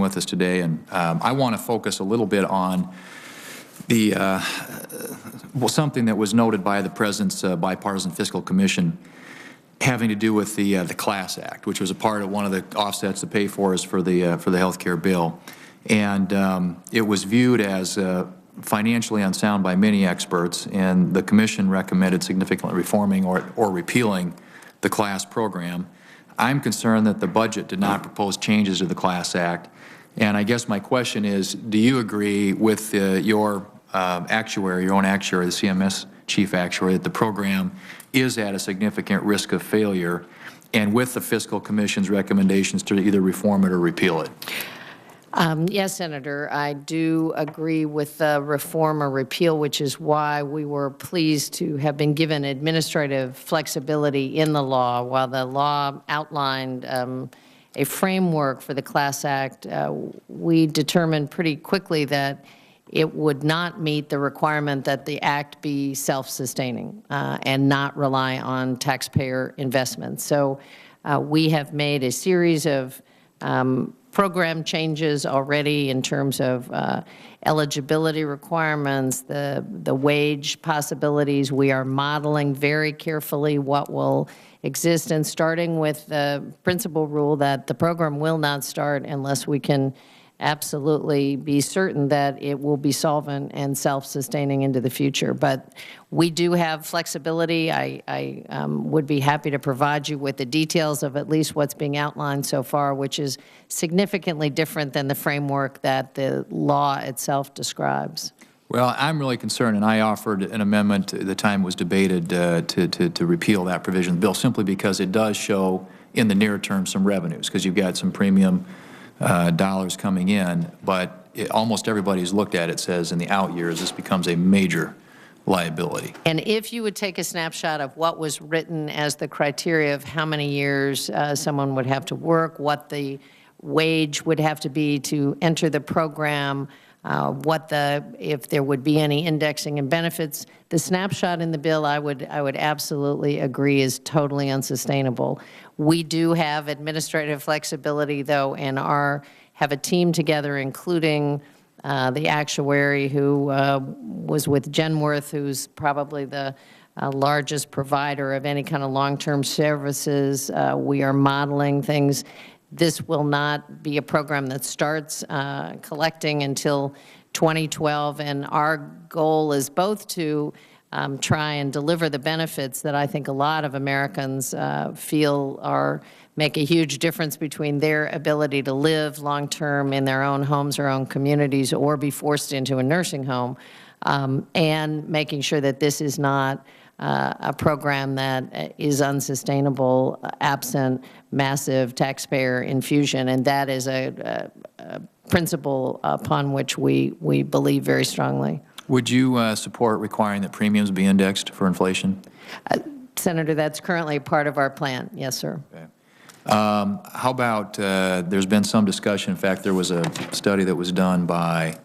with us today. And I want to focus a little bit on the something that was noted by the President's Bipartisan Fiscal Commission having to do with the Class Act, which was a part of one of the offsets to pay for us for the health care bill. And it was viewed as financially unsound by many experts, and the Commission recommended significantly reforming or repealing the Class program. I'm concerned that the budget did not propose changes to the Class Act, and I guess my question is, do you agree with your actuary, your own actuary, the CMS chief actuary, that the program is at a significant risk of failure, and with the Fiscal Commission's recommendations to either reform it or repeal it? Yes, Senator, I do agree with the reform or repeal, which is why we were pleased to have been given administrative flexibility in the law. While the law outlined a framework for the Class Act, we determined pretty quickly that it would not meet the requirement that the Act be self-sustaining and not rely on taxpayer investments. So we have made a series of program changes already in terms of eligibility requirements, the wage possibilities. We are modeling very carefully what will exist, and starting with the principal rule that the program will not start unless we can absolutely be certain that it will be solvent and self-sustaining into the future. But we do have flexibility. I would be happy to provide you with the details of at least what's being outlined so far, which is significantly different than the framework that the law itself describes. Well, I'm really concerned, and I offered an amendment at the time it was debated to repeal that provision of the bill, simply because it does show in the near term some revenues, because you've got some premium dollars coming in, but almost everybody who's looked at it says in the out years this becomes a major liability. And if you would take a snapshot of what was written as the criteria of how many years someone would have to work, what the wage would have to be to enter the program, if there would be any indexing and benefits, the snapshot in the bill, I would absolutely agree, is totally unsustainable. We do have administrative flexibility, though, and have a team together, including the actuary who was with Genworth, who's probably the largest provider of any kind of long-term services. We are modeling things. This will not be a program that starts collecting until 2012, and our goal is both to try and deliver the benefits that I think a lot of Americans feel make a huge difference between their ability to live long-term in their own homes or own communities or be forced into a nursing home, and making sure that this is not a program that is unsustainable absent massive taxpayer infusion, and that is a principle upon which we believe very strongly. Would you support requiring that premiums be indexed for inflation? Senator, that's currently part of our plan. Yes, sir. Okay. How about, there's been some discussion, in fact, there was a study that was done by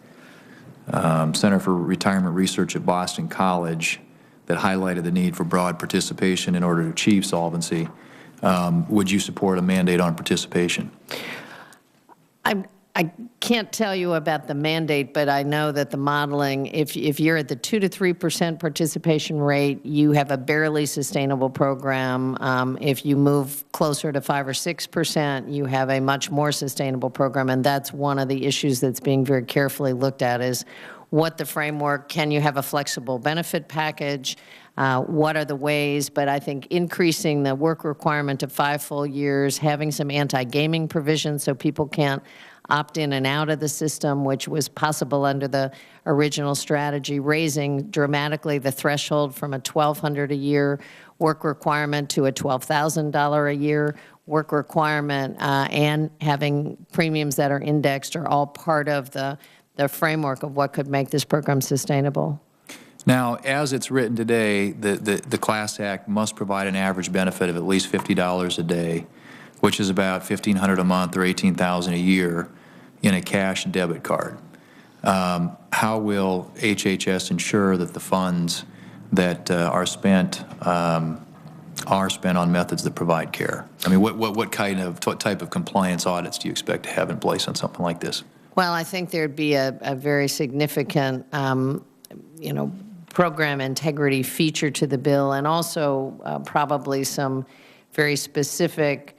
Center for Retirement Research at Boston College that highlighted the need for broad participation in order to achieve solvency. Would you support a mandate on participation? I can't tell you about the mandate, but I know that the modeling, if you're at the 2 to 3% participation rate, you have a barely sustainable program. If you move closer to 5 or 6%, you have a much more sustainable program, and that's one of the issues that's being very carefully looked at, is what the framework, can you have a flexible benefit package, what are the ways, but I think increasing the work requirement to 5 full years, having some anti-gaming provisions so people can't opt in and out of the system, which was possible under the original strategy, raising dramatically the threshold from a $1,200 a year work requirement to a $12,000 a year work requirement, and having premiums that are indexed are all part of the framework of what could make this program sustainable. Now, as it's written today, the Class Act must provide an average benefit of at least $50 a day, which is about $1,500 a month or $18,000 a year in a cash debit card. How will HHS ensure that the funds that are spent on are spent on methods that provide care? I mean, what type of compliance audits do you expect to have in place on something like this? Well, I think there'd be a very significant, program integrity feature to the bill, and also probably some very specific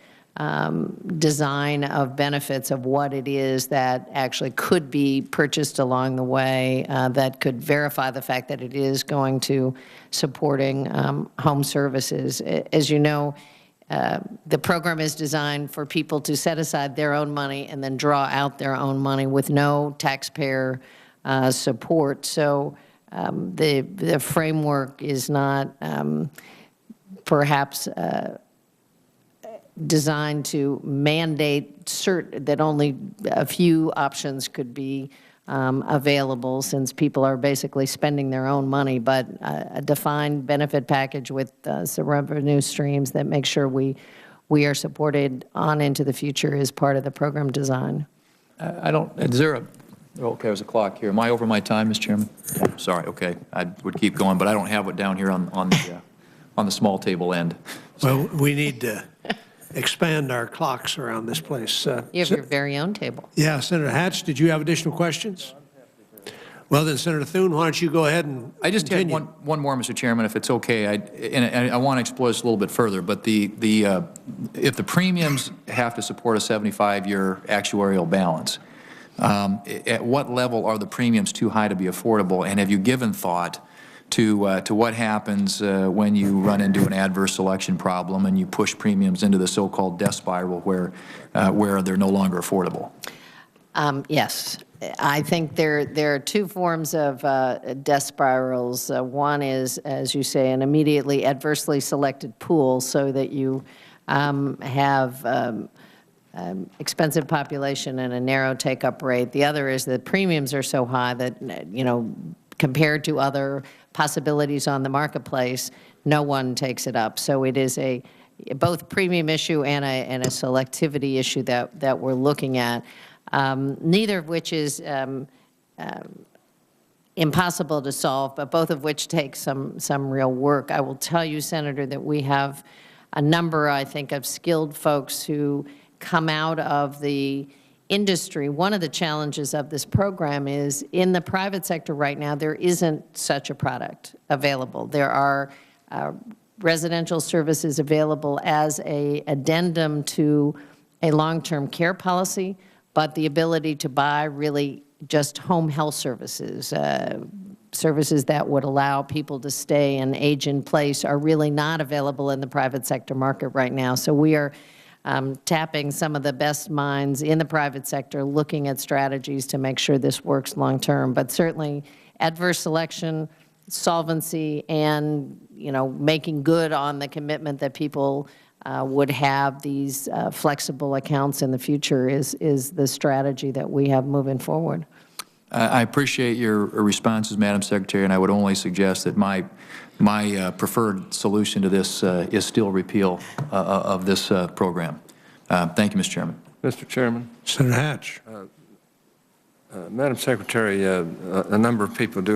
design of benefits of what it is that actually could be purchased along the way that could verify the fact that it is going to supporting home services. As you know, the program is designed for people to set aside their own money and then draw out their own money with no taxpayer support. So the framework is not perhaps designed to mandate that only a few options could be available, since people are basically spending their own money, but a defined benefit package with some revenue streams that make sure we are supported on into the future is part of the program design. Is there a, okay, there's a clock here. Am I over my time, Mr. Chairman? Sorry, okay. I would keep going, but I don't have it down here on the small table end. So. Well, we need to expand our clocks around this place. You have your very own table. Yeah, Senator Hatch, did you have additional questions? Well, then, Senator Thune, why don't you go ahead and I just continue. had one more, Mr. Chairman, if it's okay. I want to explore this a little bit further, but if the premiums have to support a 75-year actuarial balance, at what level are the premiums too high to be affordable? And have you given thought to what happens when you run into an adverse selection problem and you push premiums into the so-called death spiral where they're no longer affordable? Yes. I think there are two forms of death spirals. One is, as you say, an immediately adversely selected pool, so that you have expensive population and a narrow take-up rate. The other is that premiums are so high that, compared to other possibilities on the marketplace, no one takes it up. So it is both a premium issue and a selectivity issue that we're looking at. Neither of which is impossible to solve, but both of which take some real work. I will tell you, Senator, that we have a number, I think, of skilled folks who come out of the industry. One of the challenges of this program is, in the private sector right now, there isn't such a product available. There are residential services available as an addendum to a long-term care policy, but the ability to buy really just home health services, services that would allow people to stay and age in place, are really not available in the private sector market right now. So we are tapping some of the best minds in the private sector, looking at strategies to make sure this works long term. But certainly adverse selection, solvency, and making good on the commitment that people would have these flexible accounts in the future is the strategy that we have moving forward. I appreciate your responses, Madam Secretary, and I would only suggest that my preferred solution to this is still repeal of this program. Thank you, Mr. Chairman. Mr. Chairman. Senator Hatch. Madam Secretary, a number of people do